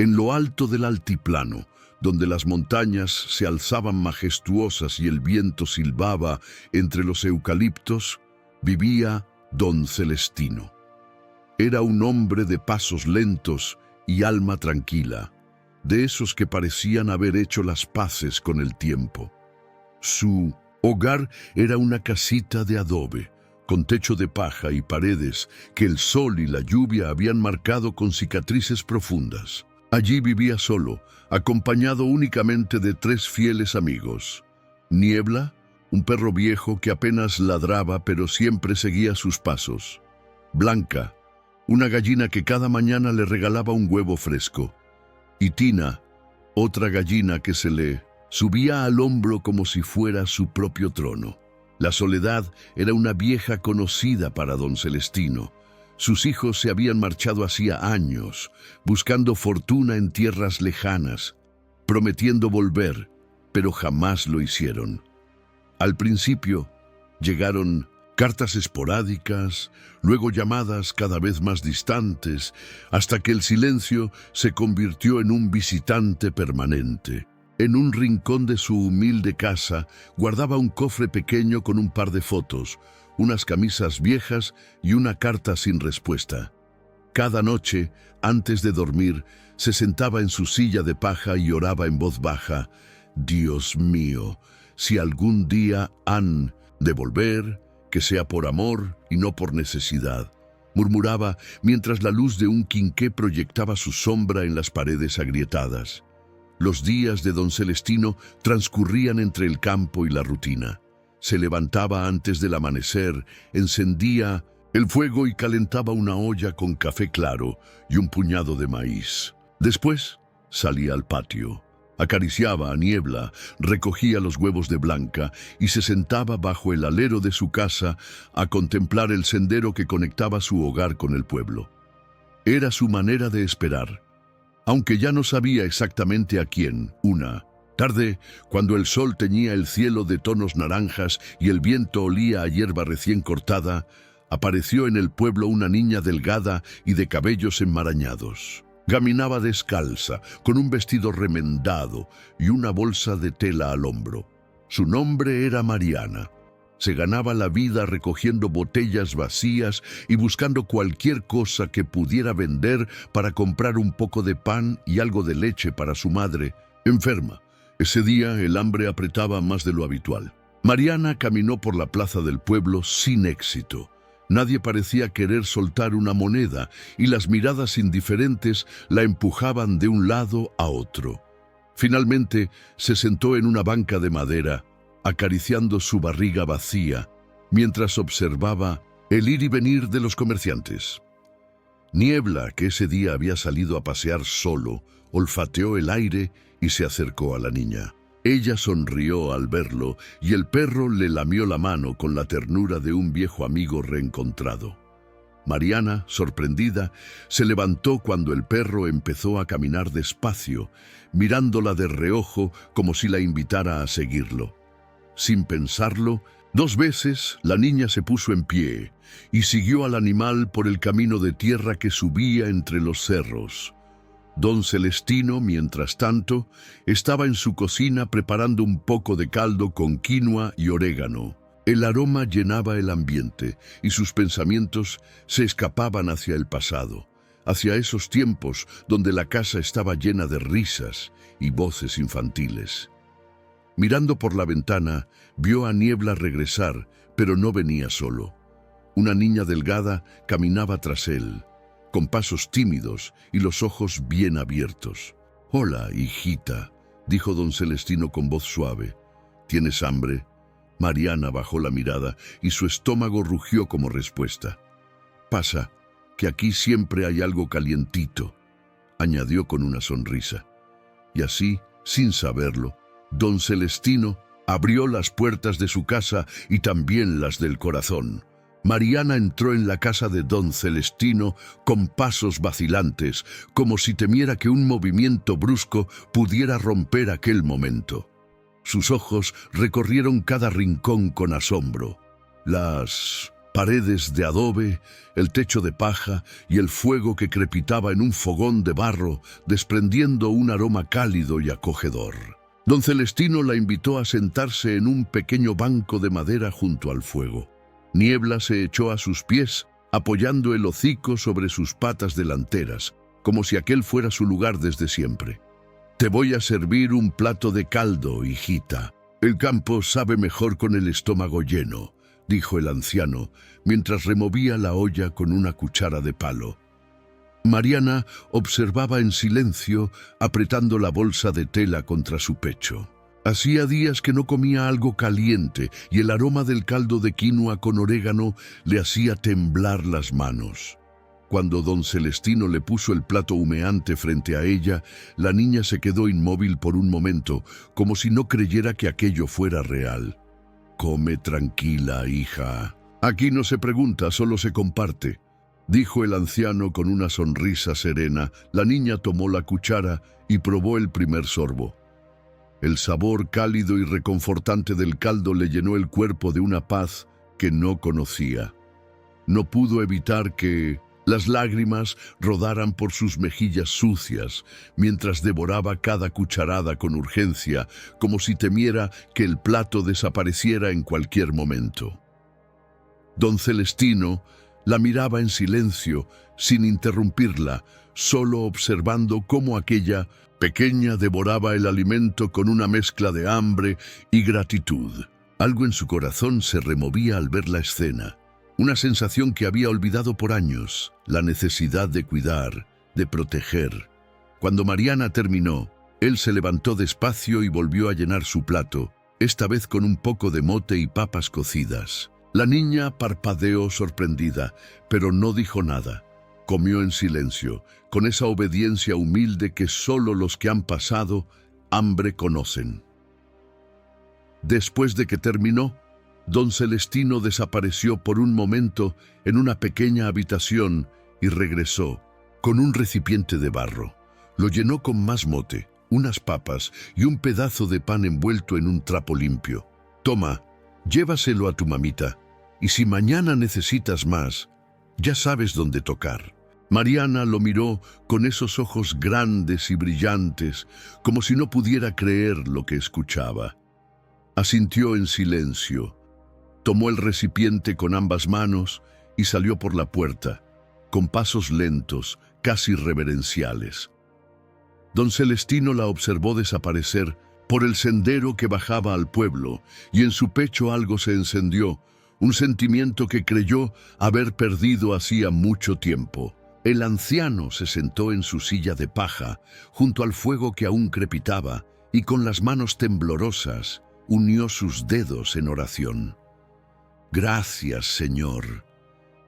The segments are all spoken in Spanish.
En lo alto del altiplano, donde las montañas se alzaban majestuosas y el viento silbaba entre los eucaliptos, vivía don Celestino. Era un hombre de pasos lentos y alma tranquila, de esos que parecían haber hecho las paces con el tiempo. Su hogar era una casita de adobe, con techo de paja y paredes que el sol y la lluvia habían marcado con cicatrices profundas. Allí vivía solo, acompañado únicamente de 3 fieles amigos. Niebla, un perro viejo que apenas ladraba pero siempre seguía sus pasos. Blanca, una gallina que cada mañana le regalaba un huevo fresco. Y Tina, otra gallina que se le subía al hombro como si fuera su propio trono. La soledad era una vieja conocida para don Celestino. Sus hijos se habían marchado hacía años, buscando fortuna en tierras lejanas, prometiendo volver, pero jamás lo hicieron. Al principio llegaron cartas esporádicas, luego llamadas cada vez más distantes, hasta que el silencio se convirtió en un visitante permanente. En un rincón de su humilde casa guardaba un cofre pequeño con un par de fotos, unas camisas viejas y una carta sin respuesta. Cada noche, antes de dormir, se sentaba en su silla de paja y oraba en voz baja: «Dios mío, si algún día han de volver, que sea por amor y no por necesidad», murmuraba mientras la luz de un quinqué proyectaba su sombra en las paredes agrietadas. Los días de don Celestino transcurrían entre el campo y la rutina. Se levantaba antes del amanecer, encendía el fuego y calentaba una olla con café claro y un puñado de maíz. Después salía al patio, acariciaba a Niebla, recogía los huevos de Blanca y se sentaba bajo el alero de su casa a contemplar el sendero que conectaba su hogar con el pueblo. Era su manera de esperar, aunque ya no sabía exactamente a quién. Una tarde, cuando el sol teñía el cielo de tonos naranjas y el viento olía a hierba recién cortada, apareció en el pueblo una niña delgada y de cabellos enmarañados. Caminaba descalza, con un vestido remendado y una bolsa de tela al hombro. Su nombre era Mariana. Se ganaba la vida recogiendo botellas vacías y buscando cualquier cosa que pudiera vender para comprar un poco de pan y algo de leche para su madre, enferma. Ese día el hambre apretaba más de lo habitual. Mariana caminó por la plaza del pueblo sin éxito. Nadie parecía querer soltar una moneda y las miradas indiferentes la empujaban de un lado a otro. Finalmente se sentó en una banca de madera, acariciando su barriga vacía, mientras observaba el ir y venir de los comerciantes. Niebla, que ese día había salido a pasear solo, olfateó el aire y se acercó a la niña. Ella sonrió al verlo y el perro le lamió la mano con la ternura de un viejo amigo reencontrado. Mariana, sorprendida, se levantó cuando el perro empezó a caminar despacio, mirándola de reojo como si la invitara a seguirlo. Sin pensarlo, 2 veces la niña se puso en pie y siguió al animal por el camino de tierra que subía entre los cerros. Don Celestino, mientras tanto, estaba en su cocina preparando un poco de caldo con quinoa y orégano. El aroma llenaba el ambiente y sus pensamientos se escapaban hacia el pasado, hacia esos tiempos donde la casa estaba llena de risas y voces infantiles. Mirando por la ventana, vio a Niebla regresar, pero no venía solo. Una niña delgada caminaba tras él, con pasos tímidos y los ojos bien abiertos. «Hola, hijita», dijo don Celestino con voz suave. «¿Tienes hambre?». Mariana bajó la mirada y su estómago rugió como respuesta. «Pasa, que aquí siempre hay algo calientito», añadió con una sonrisa. Y así, sin saberlo, don Celestino abrió las puertas de su casa y también las del corazón. Mariana entró en la casa de don Celestino con pasos vacilantes, como si temiera que un movimiento brusco pudiera romper aquel momento. Sus ojos recorrieron cada rincón con asombro. Las paredes de adobe, el techo de paja y el fuego que crepitaba en un fogón de barro, desprendiendo un aroma cálido y acogedor. Don Celestino la invitó a sentarse en un pequeño banco de madera junto al fuego. Niebla se echó a sus pies, apoyando el hocico sobre sus patas delanteras, como si aquel fuera su lugar desde siempre. «Te voy a servir un plato de caldo, hijita. El campo sabe mejor con el estómago lleno», dijo el anciano, mientras removía la olla con una cuchara de palo. Mariana observaba en silencio, apretando la bolsa de tela contra su pecho. Hacía días que no comía algo caliente y el aroma del caldo de quinoa con orégano le hacía temblar las manos. Cuando don Celestino le puso el plato humeante frente a ella, la niña se quedó inmóvil por un momento, como si no creyera que aquello fuera real. «Come tranquila, hija. Aquí no se pregunta, solo se comparte», dijo el anciano con una sonrisa serena. La niña tomó la cuchara y probó el primer sorbo. El sabor cálido y reconfortante del caldo le llenó el cuerpo de una paz que no conocía. No pudo evitar que las lágrimas rodaran por sus mejillas sucias mientras devoraba cada cucharada con urgencia, como si temiera que el plato desapareciera en cualquier momento. Don Celestino la miraba en silencio, sin interrumpirla, solo observando cómo aquella pequeña devoraba el alimento con una mezcla de hambre y gratitud. Algo en su corazón se removía al ver la escena. Una sensación que había olvidado por años, la necesidad de cuidar, de proteger. Cuando Mariana terminó, él se levantó despacio y volvió a llenar su plato, esta vez con un poco de mote y papas cocidas. La niña parpadeó sorprendida, pero no dijo nada. Comió en silencio, con esa obediencia humilde que solo los que han pasado hambre conocen. Después de que terminó, don Celestino desapareció por un momento en una pequeña habitación y regresó con un recipiente de barro. Lo llenó con más mote, unas papas y un pedazo de pan envuelto en un trapo limpio. «Toma, llévaselo a tu mamita, y si mañana necesitas más, ya sabes dónde tocar». Mariana lo miró con esos ojos grandes y brillantes, como si no pudiera creer lo que escuchaba. Asintió en silencio. Tomó el recipiente con ambas manos y salió por la puerta, con pasos lentos, casi reverenciales. Don Celestino la observó desaparecer por el sendero que bajaba al pueblo, y en su pecho algo se encendió, un sentimiento que creyó haber perdido hacía mucho tiempo. El anciano se sentó en su silla de paja, junto al fuego que aún crepitaba, y con las manos temblorosas unió sus dedos en oración. «Gracias, Señor.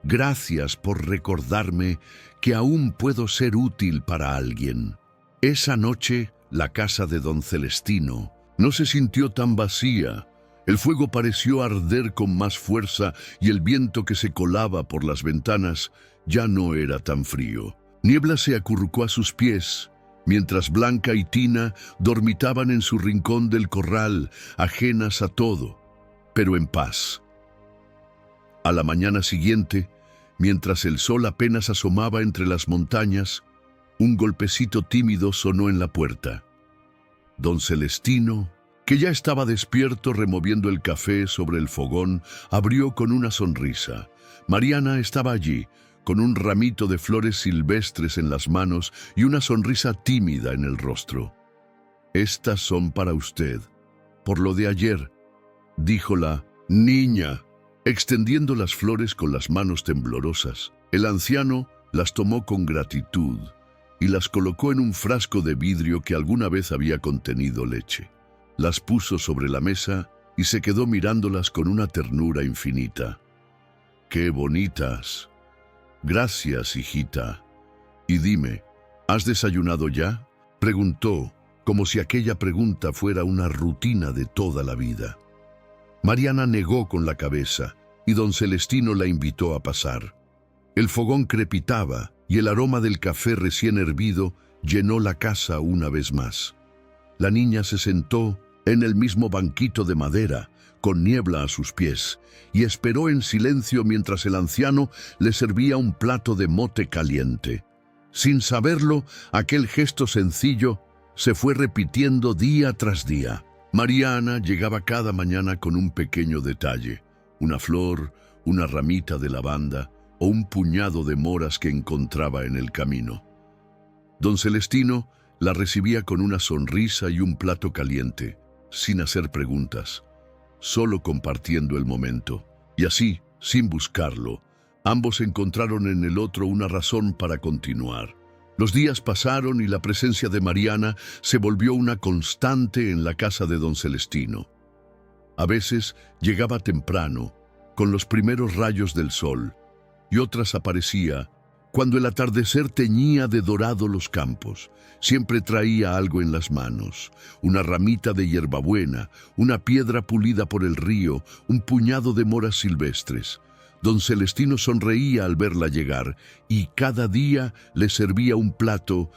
Gracias por recordarme que aún puedo ser útil para alguien». Esa noche, la casa de don Celestino no se sintió tan vacía. El fuego pareció arder con más fuerza y el viento que se colaba por las ventanas ya no era tan frío. Niebla se acurrucó a sus pies, mientras Blanca y Tina dormitaban en su rincón del corral, ajenas a todo, pero en paz. A la mañana siguiente, mientras el sol apenas asomaba entre las montañas, un golpecito tímido sonó en la puerta. Don Celestino, que ya estaba despierto removiendo el café sobre el fogón, abrió con una sonrisa. Mariana estaba allí, con un ramito de flores silvestres en las manos y una sonrisa tímida en el rostro. «Estas son para usted, por lo de ayer», dijo la niña, extendiendo las flores con las manos temblorosas. El anciano las tomó con gratitud y las colocó en un frasco de vidrio que alguna vez había contenido leche. Las puso sobre la mesa y se quedó mirándolas con una ternura infinita. «¡Qué bonitas! Gracias, hijita. Y dime, ¿has desayunado ya?», preguntó, como si aquella pregunta fuera una rutina de toda la vida. Mariana negó con la cabeza y don Celestino la invitó a pasar. El fogón crepitaba y el aroma del café recién hervido llenó la casa una vez más. La niña se sentó en el mismo banquito de madera, con niebla a sus pies, y esperó en silencio mientras el anciano le servía un plato de mote caliente. Sin saberlo, aquel gesto sencillo se fue repitiendo día tras día. Mariana llegaba cada mañana con un pequeño detalle, una flor, una ramita de lavanda o un puñado de moras que encontraba en el camino. Don Celestino la recibía con una sonrisa y un plato caliente, sin hacer preguntas, solo compartiendo el momento. Y así, sin buscarlo, ambos encontraron en el otro una razón para continuar. Los días pasaron y la presencia de Mariana se volvió una constante en la casa de don Celestino. A veces llegaba temprano, con los primeros rayos del sol, y otras aparecía cuando el atardecer teñía de dorado los campos. Siempre traía algo en las manos, una ramita de hierbabuena, una piedra pulida por el río, un puñado de moras silvestres. Don Celestino sonreía al verla llegar y cada día le servía un plato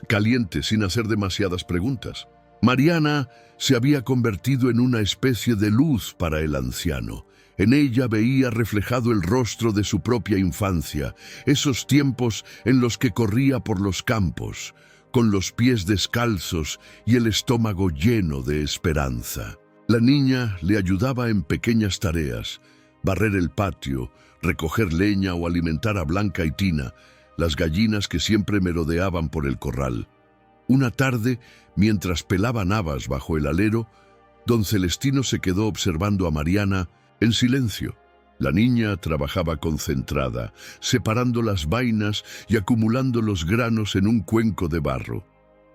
caliente sin hacer demasiadas preguntas. Mariana se había convertido en una especie de luz para el anciano. En ella veía reflejado el rostro de su propia infancia, esos tiempos en los que corría por los campos, con los pies descalzos y el estómago lleno de esperanza. La niña le ayudaba en pequeñas tareas, barrer el patio, recoger leña o alimentar a Blanca y Tina, las gallinas que siempre merodeaban por el corral. Una tarde, mientras pelaban habas bajo el alero, don Celestino se quedó observando a Mariana en silencio. La niña trabajaba concentrada, separando las vainas y acumulando los granos en un cuenco de barro.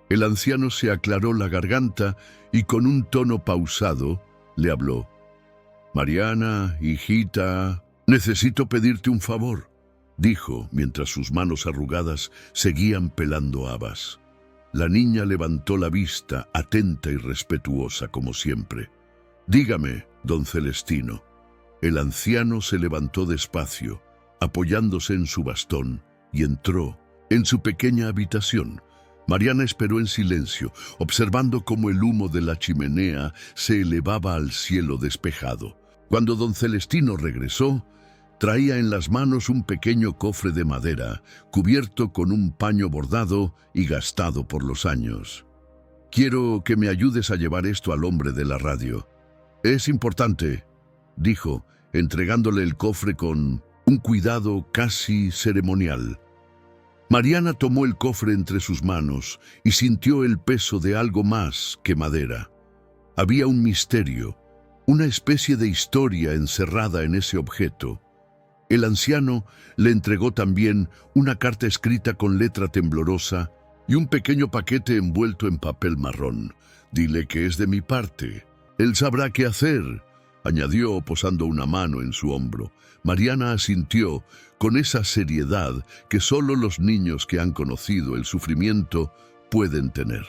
El anciano se aclaró la garganta y con un tono pausado le habló. «Mariana, hijita, necesito pedirte un favor», dijo mientras sus manos arrugadas seguían pelando habas. La niña levantó la vista, atenta y respetuosa como siempre. «Dígame, don Celestino». El anciano se levantó despacio, apoyándose en su bastón, y entró en su pequeña habitación. Mariana esperó en silencio, observando cómo el humo de la chimenea se elevaba al cielo despejado. Cuando don Celestino regresó, traía en las manos un pequeño cofre de madera, cubierto con un paño bordado y gastado por los años. «Quiero que me ayudes a llevar esto al hombre de la radio. Es importante», dijo, entregándole el cofre con un cuidado casi ceremonial. Mariana tomó el cofre entre sus manos y sintió el peso de algo más que madera. Había un misterio, una especie de historia encerrada en ese objeto. El anciano le entregó también una carta escrita con letra temblorosa y un pequeño paquete envuelto en papel marrón. «Dile que es de mi parte. Él sabrá qué hacer», añadió posando una mano en su hombro. Mariana asintió con esa seriedad que solo los niños que han conocido el sufrimiento pueden tener.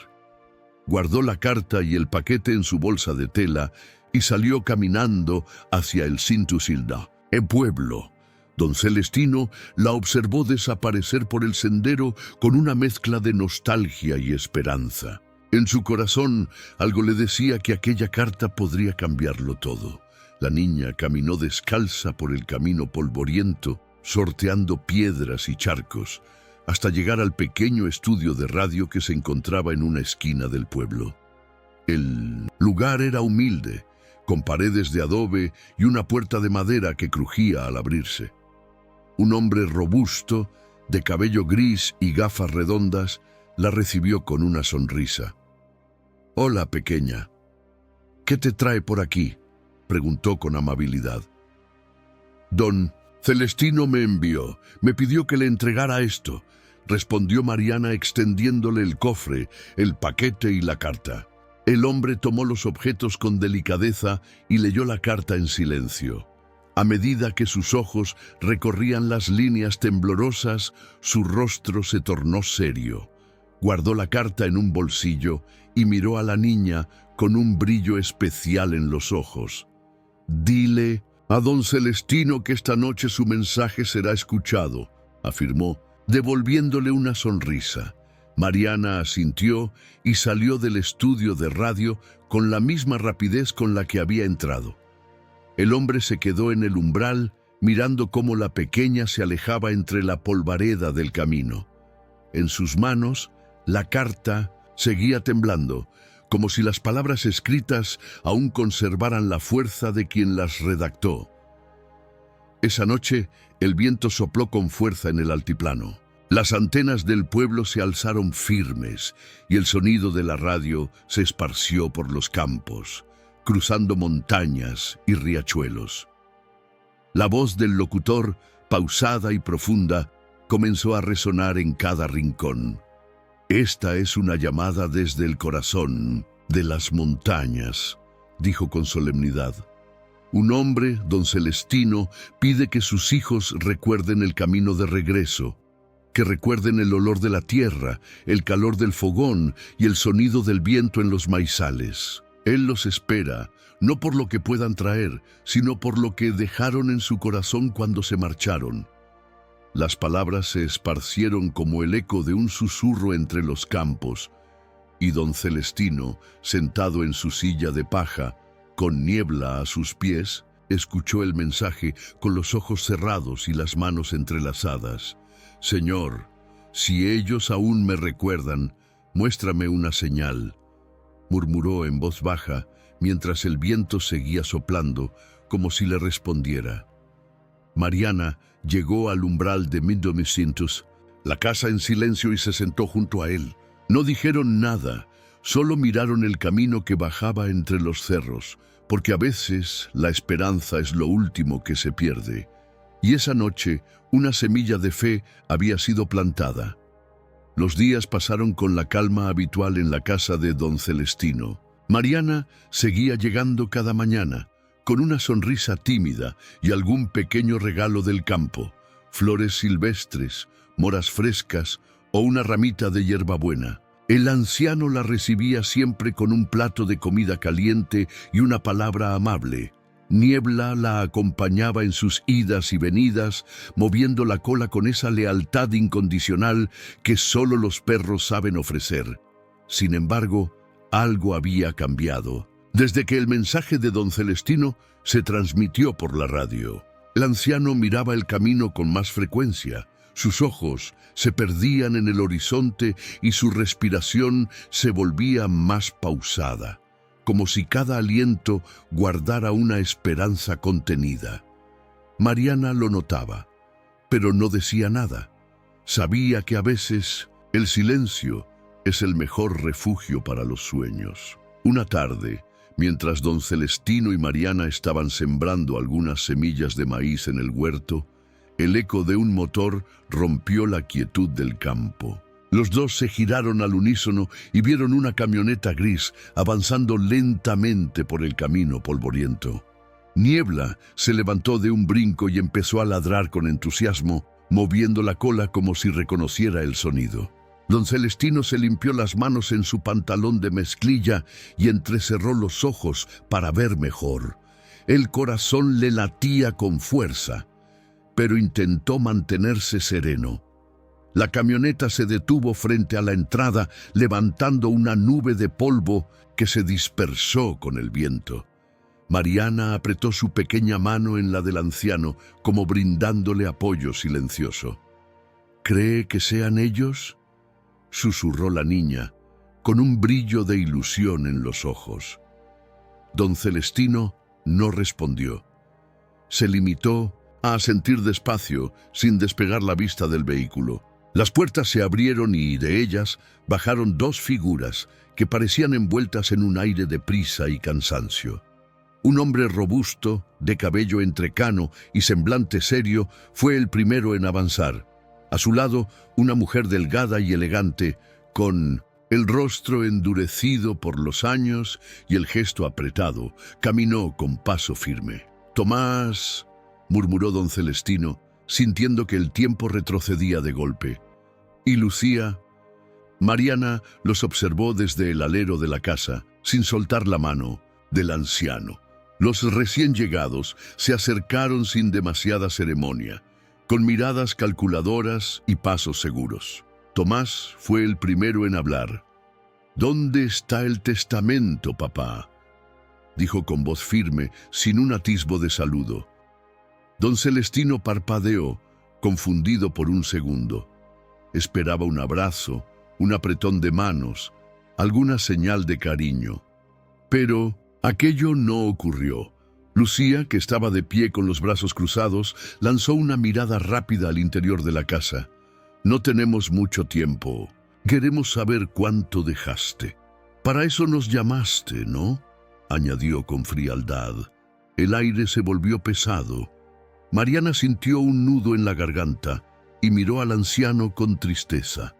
Guardó la carta y el paquete en su bolsa de tela y salió caminando hacia el Cintusilda, el pueblo. Don Celestino la observó desaparecer por el sendero con una mezcla de nostalgia y esperanza. En su corazón algo le decía que aquella carta podría cambiarlo todo. La niña caminó descalza por el camino polvoriento, sorteando piedras y charcos, hasta llegar al pequeño estudio de radio que se encontraba en una esquina del pueblo. El lugar era humilde, con paredes de adobe y una puerta de madera que crujía al abrirse. Un hombre robusto, de cabello gris y gafas redondas, la recibió con una sonrisa. «Hola, pequeña. ¿Qué te trae por aquí?», preguntó con amabilidad. «Don Celestino me envió, me pidió que le entregara esto», respondió Mariana extendiéndole el cofre, el paquete y la carta. El hombre tomó los objetos con delicadeza y leyó la carta en silencio. A medida que sus ojos recorrían las líneas temblorosas, su rostro se tornó serio. Guardó la carta en un bolsillo y miró a la niña con un brillo especial en los ojos. «Dile a don Celestino que esta noche su mensaje será escuchado», afirmó, devolviéndole una sonrisa. Mariana asintió y salió del estudio de radio con la misma rapidez con la que había entrado. El hombre se quedó en el umbral, mirando cómo la pequeña se alejaba entre la polvareda del camino. En sus manos, la carta seguía temblando, como si las palabras escritas aún conservaran la fuerza de quien las redactó. Esa noche, el viento sopló con fuerza en el altiplano. Las antenas del pueblo se alzaron firmes y el sonido de la radio se esparció por los campos, cruzando montañas y riachuelos. La voz del locutor, pausada y profunda, comenzó a resonar en cada rincón. «Esta es una llamada desde el corazón de las montañas», dijo con solemnidad. «Un hombre, don Celestino, pide que sus hijos recuerden el camino de regreso, que recuerden el olor de la tierra, el calor del fogón y el sonido del viento en los maizales. Él los espera, no por lo que puedan traer, sino por lo que dejaron en su corazón cuando se marcharon». Las palabras se esparcieron como el eco de un susurro entre los campos, y don Celestino, sentado en su silla de paja, con niebla a sus pies, escuchó el mensaje con los ojos cerrados y las manos entrelazadas. «Señor, si ellos aún me recuerdan, muéstrame una señal», murmuró en voz baja, mientras el viento seguía soplando, como si le respondiera. Mariana llegó al umbral de 1900, la casa en silencio, y se sentó junto a él. No dijeron nada, solo miraron el camino que bajaba entre los cerros, porque a veces la esperanza es lo último que se pierde. Y esa noche, una semilla de fe había sido plantada. Los días pasaron con la calma habitual en la casa de don Celestino. Mariana seguía llegando cada mañana, con una sonrisa tímida y algún pequeño regalo del campo, flores silvestres, moras frescas o una ramita de hierbabuena. El anciano la recibía siempre con un plato de comida caliente y una palabra amable. Niebla la acompañaba en sus idas y venidas, moviendo la cola con esa lealtad incondicional que solo los perros saben ofrecer. Sin embargo, algo había cambiado desde que el mensaje de don Celestino se transmitió por la radio. El anciano miraba el camino con más frecuencia. Sus ojos se perdían en el horizonte y su respiración se volvía más pausada, como si cada aliento guardara una esperanza contenida. Mariana lo notaba, pero no decía nada. Sabía que a veces el silencio es el mejor refugio para los sueños. Una tarde, mientras don Celestino y Mariana estaban sembrando algunas semillas de maíz en el huerto, el eco de un motor rompió la quietud del campo. Los dos se giraron al unísono y vieron una camioneta gris avanzando lentamente por el camino polvoriento. Niebla se levantó de un brinco y empezó a ladrar con entusiasmo, moviendo la cola como si reconociera el sonido. Don Celestino se limpió las manos en su pantalón de mezclilla y entrecerró los ojos para ver mejor. El corazón le latía con fuerza, pero intentó mantenerse sereno. La camioneta se detuvo frente a la entrada, levantando una nube de polvo que se dispersó con el viento. Mariana apretó su pequeña mano en la del anciano, como brindándole apoyo silencioso. «¿Cree que sean ellos?», susurró la niña, con un brillo de ilusión en los ojos. Don Celestino no respondió. Se limitó a asentir despacio, sin despegar la vista del vehículo. Las puertas se abrieron y de ellas bajaron dos figuras que parecían envueltas en un aire de prisa y cansancio. Un hombre robusto, de cabello entrecano y semblante serio, fue el primero en avanzar. A su lado, una mujer delgada y elegante, con el rostro endurecido por los años y el gesto apretado, caminó con paso firme. «Tomás», murmuró don Celestino, sintiendo que el tiempo retrocedía de golpe. «¿Y Lucía?». Mariana los observó desde el alero de la casa, sin soltar la mano del anciano. Los recién llegados se acercaron sin demasiada ceremonia, con miradas calculadoras y pasos seguros. Tomás fue el primero en hablar. «¿Dónde está el testamento, papá?», dijo con voz firme, sin un atisbo de saludo. Don Celestino parpadeó, confundido por un segundo. Esperaba un abrazo, un apretón de manos, alguna señal de cariño. Pero aquello no ocurrió. Lucía, que estaba de pie con los brazos cruzados, lanzó una mirada rápida al interior de la casa. «No tenemos mucho tiempo. Queremos saber cuánto dejaste. Para eso nos llamaste, ¿no?», añadió con frialdad. El aire se volvió pesado. Mariana sintió un nudo en la garganta y miró al anciano con tristeza.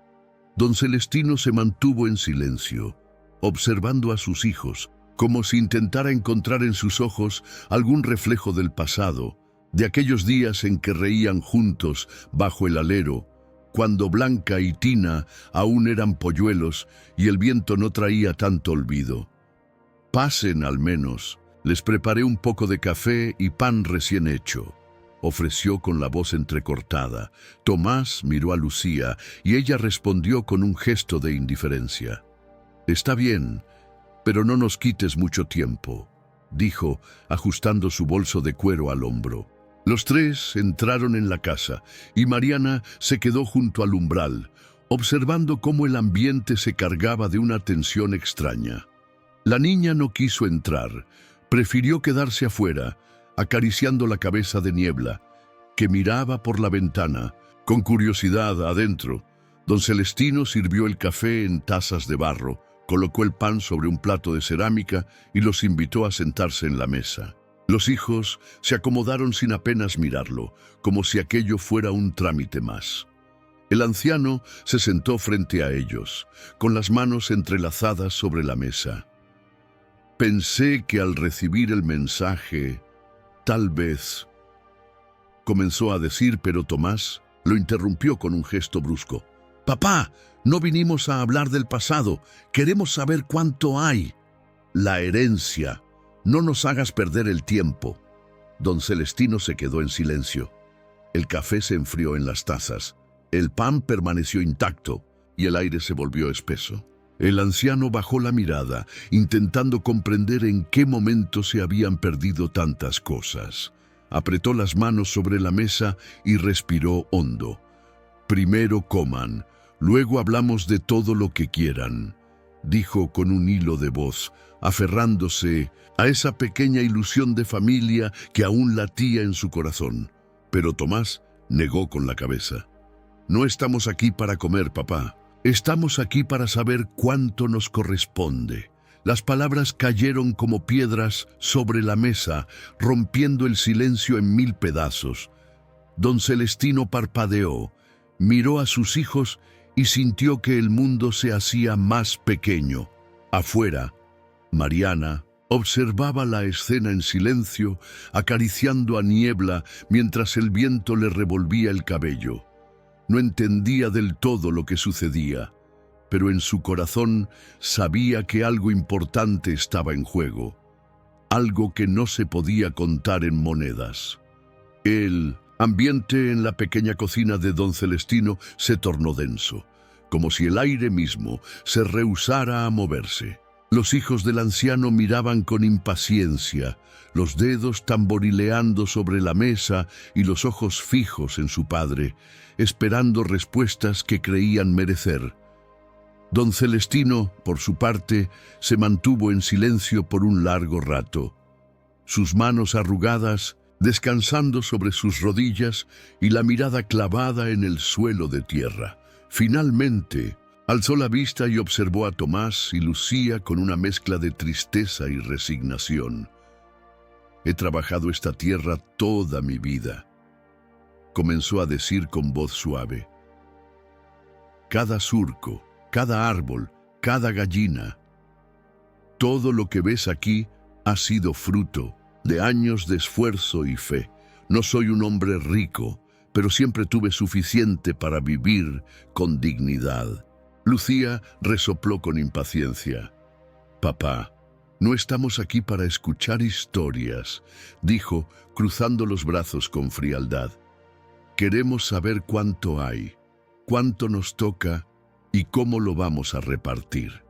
Don Celestino se mantuvo en silencio, observando a sus hijos, como si intentara encontrar en sus ojos algún reflejo del pasado, de aquellos días en que reían juntos bajo el alero, cuando Blanca y Tina aún eran polluelos y el viento no traía tanto olvido. «Pasen al menos. Les preparé un poco de café y pan recién hecho», ofreció con la voz entrecortada. Tomás miró a Lucía y ella respondió con un gesto de indiferencia. «Está bien, pero no nos quites mucho tiempo», dijo, ajustando su bolso de cuero al hombro. Los tres entraron en la casa y Mariana se quedó junto al umbral, observando cómo el ambiente se cargaba de una tensión extraña. La niña no quiso entrar, prefirió quedarse afuera, acariciando la cabeza de Niebla, que miraba por la ventana, con curiosidad adentro. Don Celestino sirvió el café en tazas de barro, colocó el pan sobre un plato de cerámica y los invitó a sentarse en la mesa. Los hijos se acomodaron sin apenas mirarlo, como si aquello fuera un trámite más. El anciano se sentó frente a ellos, con las manos entrelazadas sobre la mesa. «Pensé que al recibir el mensaje, tal vez», comenzó a decir, pero Tomás lo interrumpió con un gesto brusco. «Papá, no vinimos a hablar del pasado, queremos saber cuánto hay. La herencia. No nos hagas perder el tiempo». Don Celestino se quedó en silencio. El café se enfrió en las tazas, el pan permaneció intacto y el aire se volvió espeso. El anciano bajó la mirada, intentando comprender en qué momento se habían perdido tantas cosas. Apretó las manos sobre la mesa y respiró hondo. «Primero coman, luego hablamos de todo lo que quieran», dijo con un hilo de voz, aferrándose a esa pequeña ilusión de familia que aún latía en su corazón. Pero Tomás negó con la cabeza. «No estamos aquí para comer, papá. Estamos aquí para saber cuánto nos corresponde». Las palabras cayeron como piedras sobre la mesa, rompiendo el silencio en 1000 pedazos. Don Celestino parpadeó, miró a sus hijos y sintió que el mundo se hacía más pequeño. Afuera, Mariana observaba la escena en silencio, acariciando a Niebla mientras el viento le revolvía el cabello. No entendía del todo lo que sucedía, pero en su corazón sabía que algo importante estaba en juego, algo que no se podía contar en monedas. El ambiente en la pequeña cocina de don Celestino se tornó denso, como si el aire mismo se rehusara a moverse. Los hijos del anciano miraban con impaciencia, los dedos tamborileando sobre la mesa y los ojos fijos en su padre, esperando respuestas que creían merecer. Don Celestino, por su parte, se mantuvo en silencio por un largo rato, sus manos arrugadas descansando sobre sus rodillas y la mirada clavada en el suelo de tierra. Finalmente, alzó la vista y observó a Tomás y Lucía con una mezcla de tristeza y resignación. «He trabajado esta tierra toda mi vida», comenzó a decir con voz suave. «Cada surco, cada árbol, cada gallina, todo lo que ves aquí ha sido fruto de años de esfuerzo y fe. No soy un hombre rico, pero siempre tuve suficiente para vivir con dignidad». Lucía resopló con impaciencia. «Papá, no estamos aquí para escuchar historias», dijo, cruzando los brazos con frialdad. «Queremos saber cuánto hay. cuánto nos toca y cómo lo vamos a repartir.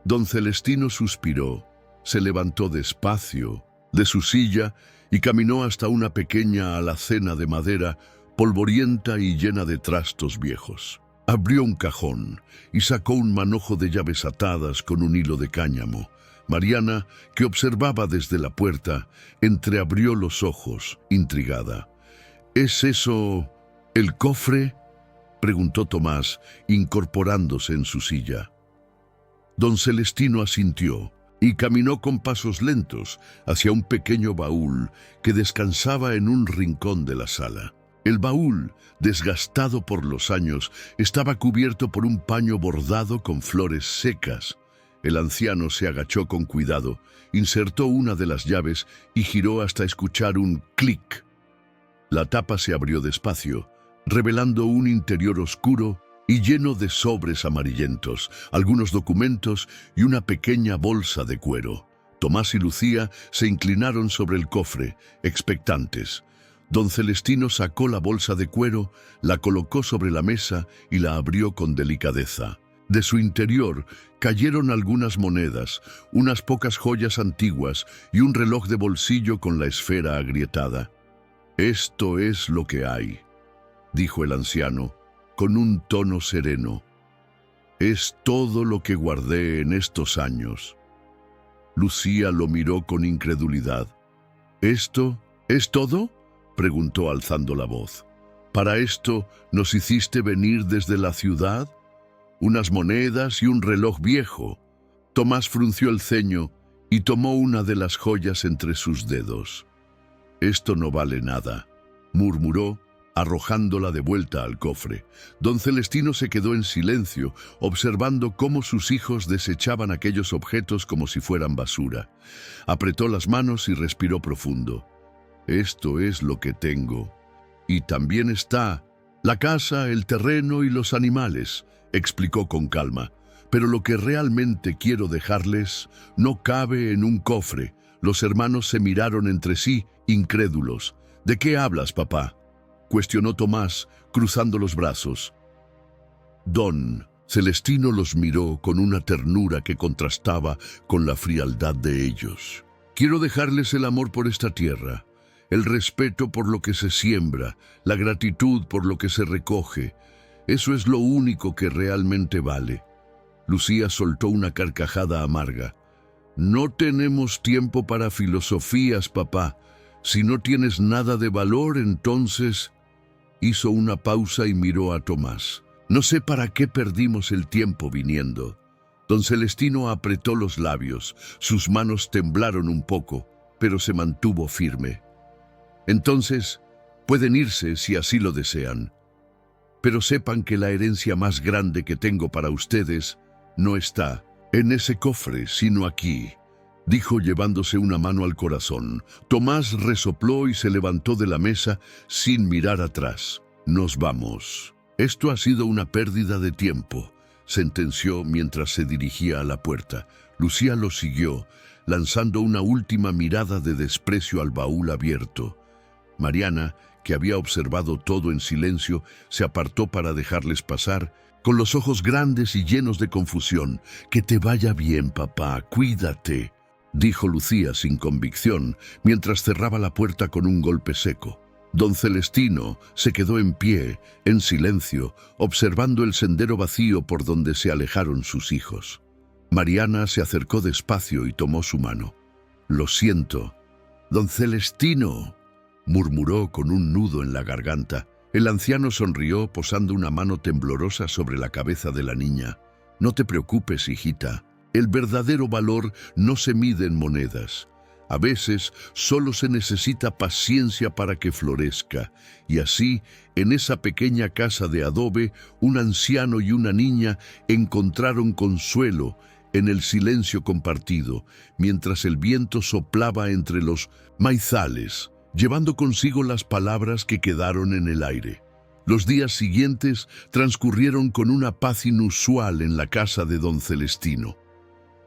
Don Celestino suspiró, se levantó despacio de su silla y caminó hasta una pequeña alacena de madera polvorienta y llena de trastos viejos. Abrió un cajón y sacó un manojo de llaves atadas con un hilo de cáñamo. Mariana, que observaba desde la puerta, entreabrió los ojos, intrigada. ¿Es eso el cofre?, preguntó Tomás, incorporándose en su silla. Don Celestino asintió y caminó con pasos lentos hacia un pequeño baúl que descansaba en un rincón de la sala. El baúl, desgastado por los años, estaba cubierto por un paño bordado con flores secas. El anciano se agachó con cuidado, insertó una de las llaves y giró hasta escuchar un clic. La tapa se abrió despacio, revelando un interior oscuro y lleno de sobres amarillentos, algunos documentos y una pequeña bolsa de cuero. Tomás y Lucía se inclinaron sobre el cofre, expectantes. Don Celestino sacó la bolsa de cuero, la colocó sobre la mesa y la abrió con delicadeza. De su interior cayeron algunas monedas, unas pocas joyas antiguas y un reloj de bolsillo con la esfera agrietada. «Esto es lo que hay», dijo el anciano, con un tono sereno. «Es todo lo que guardé en estos años». Lucía lo miró con incredulidad. «¿Esto es todo?», preguntó alzando la voz. «¿Para esto nos hiciste venir desde la ciudad? Unas monedas y un reloj viejo». Tomás frunció el ceño y tomó una de las joyas entre sus dedos. «Esto no vale nada», murmuró, arrojándola de vuelta al cofre. Don Celestino se quedó en silencio, observando cómo sus hijos desechaban aquellos objetos como si fueran basura. Apretó las manos y respiró profundo. «Esto es lo que tengo. Y también está la casa, el terreno y los animales», explicó con calma. «Pero lo que realmente quiero dejarles no cabe en un cofre». Los hermanos se miraron entre sí, incrédulos. «¿De qué hablas, papá?», cuestionó Tomás, cruzando los brazos. Don Celestino los miró con una ternura que contrastaba con la frialdad de ellos. «Quiero dejarles el amor por esta tierra, el respeto por lo que se siembra, la gratitud por lo que se recoge. Eso es lo único que realmente vale». Lucía soltó una carcajada amarga. «No tenemos tiempo para filosofías, papá. Si no tienes nada de valor, entonces...» Hizo una pausa y miró a Tomás. «No sé para qué perdimos el tiempo viniendo». Don Celestino apretó los labios. Sus manos temblaron un poco, pero se mantuvo firme. «Entonces, pueden irse si así lo desean. Pero sepan que la herencia más grande que tengo para ustedes no está en ese cofre, sino aquí», dijo llevándose una mano al corazón. Tomás resopló y se levantó de la mesa sin mirar atrás. «Nos vamos. Esto ha sido una pérdida de tiempo», sentenció mientras se dirigía a la puerta. Lucía lo siguió, lanzando una última mirada de desprecio al baúl abierto. Mariana, que había observado todo en silencio, se apartó para dejarles pasar, con los ojos grandes y llenos de confusión. «Que te vaya bien, papá, cuídate», dijo Lucía sin convicción, mientras cerraba la puerta con un golpe seco. Don Celestino se quedó en pie, en silencio, observando el sendero vacío por donde se alejaron sus hijos. Mariana se acercó despacio y tomó su mano. «Lo siento, don Celestino», murmuró con un nudo en la garganta. El anciano sonrió posando una mano temblorosa sobre la cabeza de la niña. «No te preocupes, hijita. El verdadero valor no se mide en monedas. A veces solo se necesita paciencia para que florezca». Y así, en esa pequeña casa de adobe, un anciano y una niña encontraron consuelo en el silencio compartido, mientras el viento soplaba entre los maizales, llevando consigo las palabras que quedaron en el aire. Los días siguientes transcurrieron con una paz inusual en la casa de don Celestino.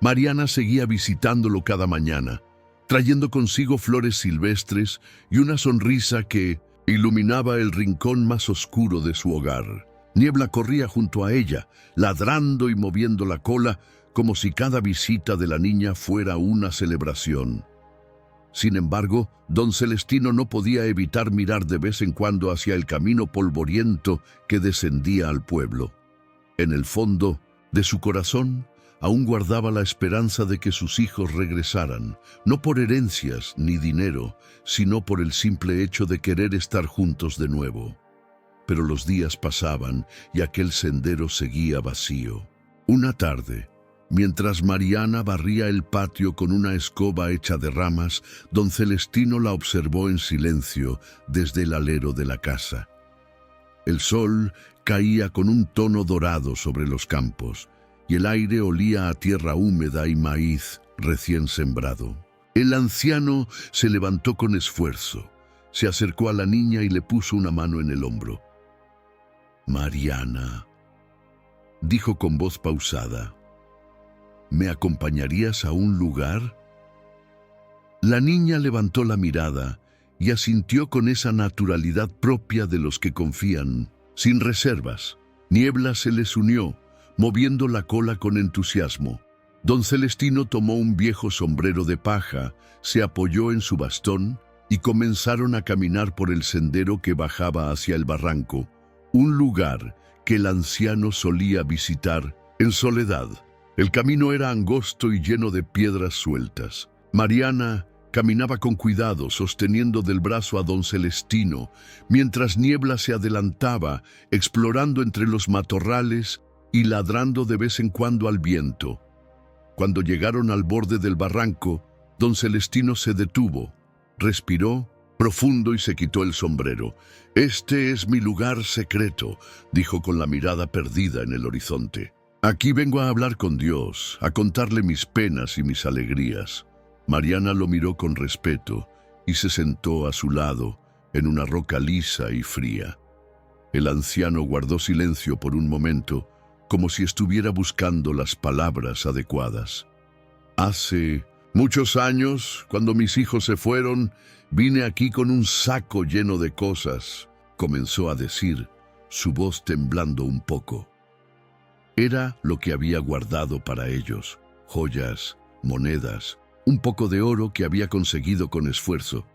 Mariana seguía visitándolo cada mañana, trayendo consigo flores silvestres y una sonrisa que iluminaba el rincón más oscuro de su hogar. Niebla corría junto a ella, ladrando y moviendo la cola, como si cada visita de la niña fuera una celebración. Sin embargo, don Celestino no podía evitar mirar de vez en cuando hacia el camino polvoriento que descendía al pueblo. En el fondo de su corazón, aún guardaba la esperanza de que sus hijos regresaran, no por herencias ni dinero, sino por el simple hecho de querer estar juntos de nuevo. Pero los días pasaban y aquel sendero seguía vacío. Una tarde, mientras Mariana barría el patio con una escoba hecha de ramas, don Celestino la observó en silencio desde el alero de la casa. El sol caía con un tono dorado sobre los campos, y el aire olía a tierra húmeda y maíz recién sembrado. El anciano se levantó con esfuerzo, se acercó a la niña y le puso una mano en el hombro. «Mariana», dijo con voz pausada, «¿me acompañarías a un lugar?» La niña levantó la mirada y asintió con esa naturalidad propia de los que confían, sin reservas. Niebla se les unió, moviendo la cola con entusiasmo. Don Celestino tomó un viejo sombrero de paja, se apoyó en su bastón y comenzaron a caminar por el sendero que bajaba hacia el barranco, un lugar que el anciano solía visitar en soledad. El camino era angosto y lleno de piedras sueltas. Mariana caminaba con cuidado, sosteniendo del brazo a don Celestino, mientras Niebla se adelantaba, explorando entre los matorrales y ladrando de vez en cuando al viento. Cuando llegaron al borde del barranco, don Celestino se detuvo, respiró profundo y se quitó el sombrero. «Este es mi lugar secreto», dijo con la mirada perdida en el horizonte. «Aquí vengo a hablar con Dios, a contarle mis penas y mis alegrías». Mariana lo miró con respeto y se sentó a su lado, en una roca lisa y fría. El anciano guardó silencio por un momento, como si estuviera buscando las palabras adecuadas. «Hace muchos años, cuando mis hijos se fueron, vine aquí con un saco lleno de cosas», comenzó a decir, su voz temblando un poco. Era lo que había guardado para ellos: joyas, monedas, un poco de oro que había conseguido con esfuerzo.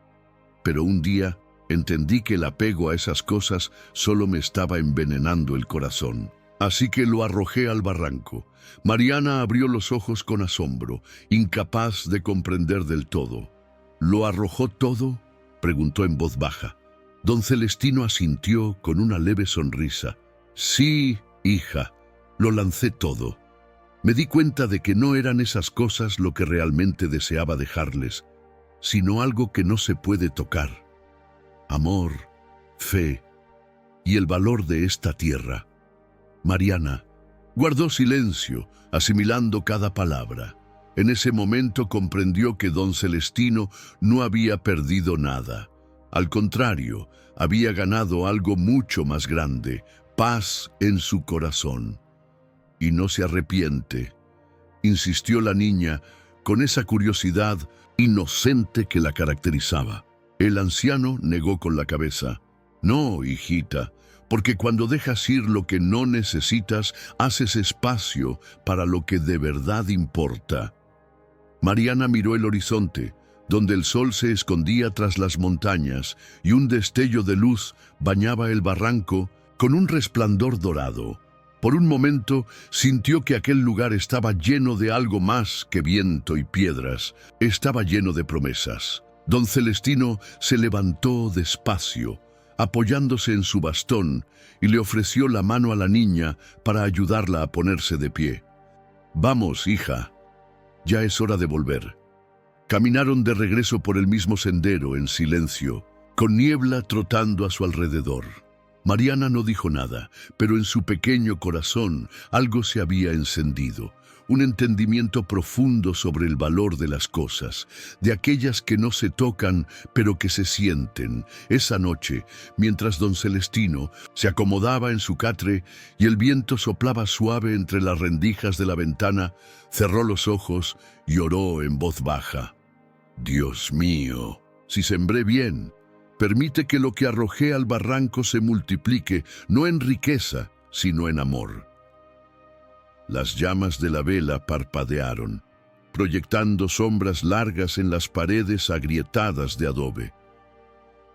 Pero un día entendí que el apego a esas cosas solo me estaba envenenando el corazón. Así que lo arrojé al barranco. Mariana abrió los ojos con asombro, incapaz de comprender del todo. «¿Lo arrojó todo?», preguntó en voz baja. Don Celestino asintió con una leve sonrisa. «Sí, hija, lo lancé todo. Me di cuenta de que no eran esas cosas lo que realmente deseaba dejarles, sino algo que no se puede tocar: amor, fe y el valor de esta tierra». Mariana guardó silencio, asimilando cada palabra. En ese momento comprendió que don Celestino no había perdido nada. Al contrario, había ganado algo mucho más grande: paz en su corazón. «Y no se arrepiente», insistió la niña con esa curiosidad inocente que la caracterizaba. El anciano negó con la cabeza. «No, hijita, porque cuando dejas ir lo que no necesitas, haces espacio para lo que de verdad importa». Mariana miró el horizonte, donde el sol se escondía tras las montañas y un destello de luz bañaba el barranco con un resplandor dorado. Por un momento sintió que aquel lugar estaba lleno de algo más que viento y piedras. Estaba lleno de promesas. Don Celestino se levantó despacio, apoyándose en su bastón, y le ofreció la mano a la niña para ayudarla a ponerse de pie. «Vamos, hija, ya es hora de volver». Caminaron de regreso por el mismo sendero en silencio, con Niebla trotando a su alrededor. Mariana no dijo nada, pero en su pequeño corazón algo se había encendido, un entendimiento profundo sobre el valor de las cosas, de aquellas que no se tocan, pero que se sienten. Esa noche, mientras don Celestino se acomodaba en su catre y el viento soplaba suave entre las rendijas de la ventana, cerró los ojos y oró en voz baja: «Dios mío, si sembré bien, permite que lo que arrojé al barranco se multiplique, no en riqueza, sino en amor. Las llamas de la vela parpadearon, proyectando sombras largas en las paredes agrietadas de adobe.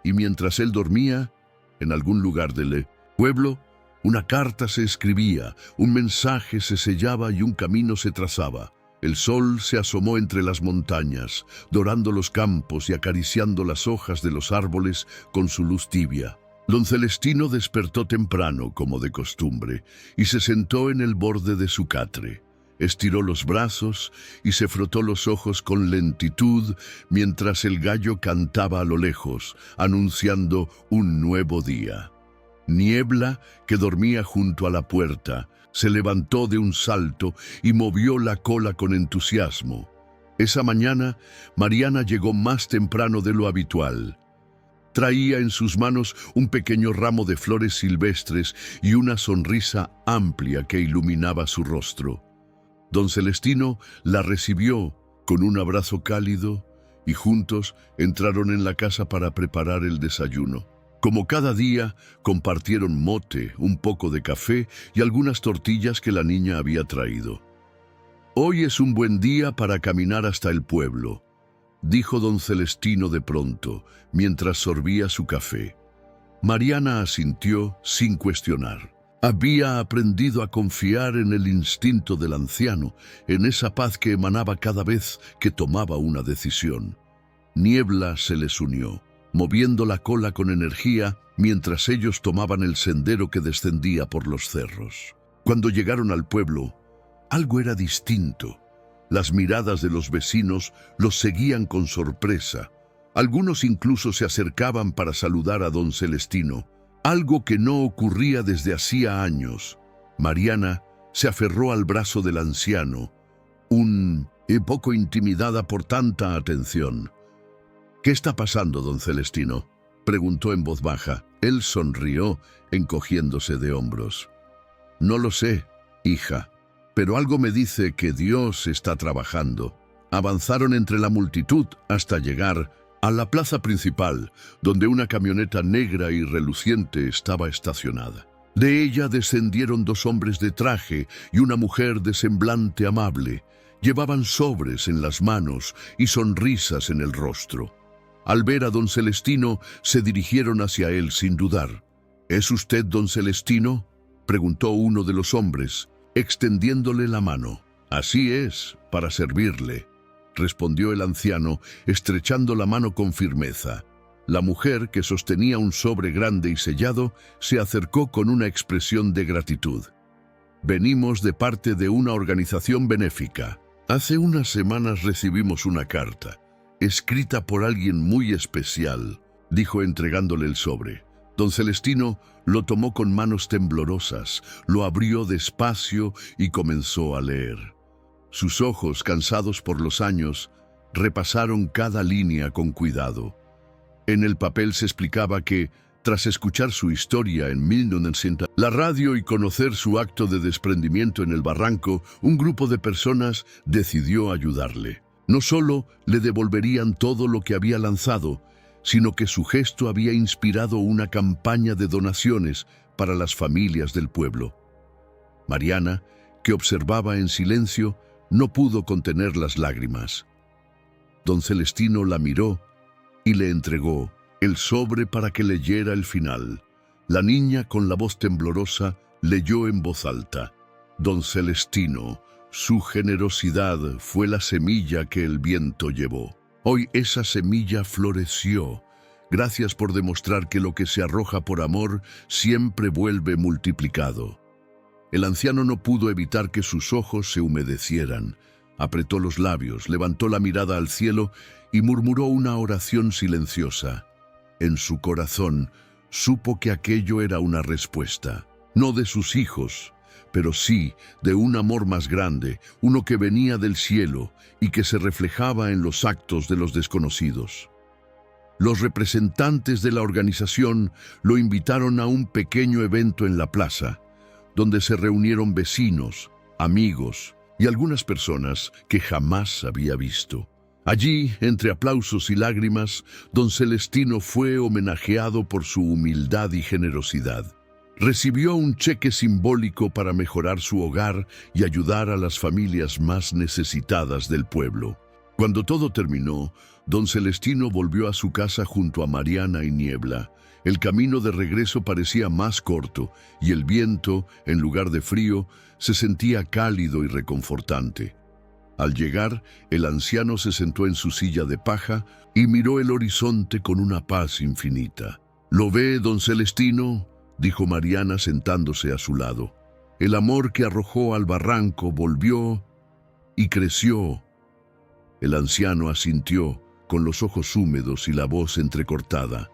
Y mientras él dormía, en algún lugar del pueblo, una carta se escribía, un mensaje se sellaba y un camino se trazaba. El sol se asomó entre las montañas, dorando los campos y acariciando las hojas de los árboles con su luz tibia. Don Celestino despertó temprano, como de costumbre, y se sentó en el borde de su catre. Estiró los brazos y se frotó los ojos con lentitud mientras el gallo cantaba a lo lejos, anunciando un nuevo día. Niebla, que dormía junto a la puerta, se levantó de un salto y movió la cola con entusiasmo. Esa mañana, Mariana llegó más temprano de lo habitual. Traía en sus manos un pequeño ramo de flores silvestres y una sonrisa amplia que iluminaba su rostro. Don Celestino la recibió con un abrazo cálido y juntos entraron en la casa para preparar el desayuno. Como cada día, compartieron mote, un poco de café y algunas tortillas que la niña había traído. «Hoy es un buen día para caminar hasta el pueblo», dijo don Celestino de pronto, mientras sorbía su café. Mariana asintió sin cuestionar. Había aprendido a confiar en el instinto del anciano, en esa paz que emanaba cada vez que tomaba una decisión. Niebla se les unió, moviendo la cola con energía mientras ellos tomaban el sendero que descendía por los cerros. Cuando llegaron al pueblo, algo era distinto. Las miradas de los vecinos los seguían con sorpresa. Algunos incluso se acercaban para saludar a don Celestino, algo que no ocurría desde hacía años. Mariana se aferró al brazo del anciano, poco intimidada por tanta atención. «¿Qué está pasando, don Celestino?», preguntó en voz baja. Él sonrió, encogiéndose de hombros. «No lo sé, hija, pero algo me dice que Dios está trabajando». Avanzaron entre la multitud hasta llegar a la plaza principal, donde una camioneta negra y reluciente estaba estacionada. De ella descendieron dos hombres de traje y una mujer de semblante amable. Llevaban sobres en las manos y sonrisas en el rostro. Al ver a don Celestino, se dirigieron hacia él sin dudar. «¿Es usted don Celestino?», preguntó uno de los hombres, extendiéndole la mano. «Así es, para servirle», respondió el anciano, estrechando la mano con firmeza. La mujer, que sostenía un sobre grande y sellado, se acercó con una expresión de gratitud. «Venimos de parte de una organización benéfica. Hace unas semanas recibimos una carta, escrita por alguien muy especial», dijo entregándole el sobre. Don Celestino lo tomó con manos temblorosas, lo abrió despacio y comenzó a leer. Sus ojos, cansados por los años, repasaron cada línea con cuidado. En el papel se explicaba que, tras escuchar su historia en 1960, la radio y conocer su acto de desprendimiento en el barranco, un grupo de personas decidió ayudarle. No solo le devolverían todo lo que había lanzado, sino que su gesto había inspirado una campaña de donaciones para las familias del pueblo. Mariana, que observaba en silencio, no pudo contener las lágrimas. Don Celestino la miró y le entregó el sobre para que leyera el final. La niña, con la voz temblorosa, leyó en voz alta: «Don Celestino, su generosidad fue la semilla que el viento llevó. Hoy esa semilla floreció. Gracias por demostrar que lo que se arroja por amor siempre vuelve multiplicado». El anciano no pudo evitar que sus ojos se humedecieran. Apretó los labios, levantó la mirada al cielo y murmuró una oración silenciosa. En su corazón supo que aquello era una respuesta, no de sus hijos, pero sí de un amor más grande, uno que venía del cielo y que se reflejaba en los actos de los desconocidos. Los representantes de la organización lo invitaron a un pequeño evento en la plaza, donde se reunieron vecinos, amigos y algunas personas que jamás había visto. Allí, entre aplausos y lágrimas, don Celestino fue homenajeado por su humildad y generosidad. Recibió un cheque simbólico para mejorar su hogar y ayudar a las familias más necesitadas del pueblo. Cuando todo terminó, don Celestino volvió a su casa junto a Mariana y Niebla. El camino de regreso parecía más corto y el viento, en lugar de frío, se sentía cálido y reconfortante. Al llegar, el anciano se sentó en su silla de paja y miró el horizonte con una paz infinita. «¿Lo ve, don Celestino?», dijo Mariana sentándose a su lado. «El amor que arrojó al barranco volvió y creció». El anciano asintió, con los ojos húmedos y la voz entrecortada.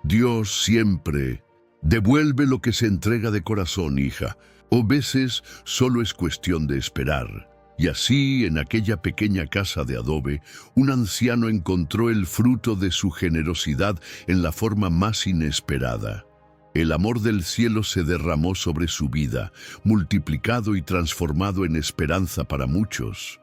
«Dios siempre devuelve lo que se entrega de corazón, hija. O veces solo es cuestión de esperar». Y así, en aquella pequeña casa de adobe, un anciano encontró el fruto de su generosidad en la forma más inesperada. El amor del cielo se derramó sobre su vida, multiplicado y transformado en esperanza para muchos.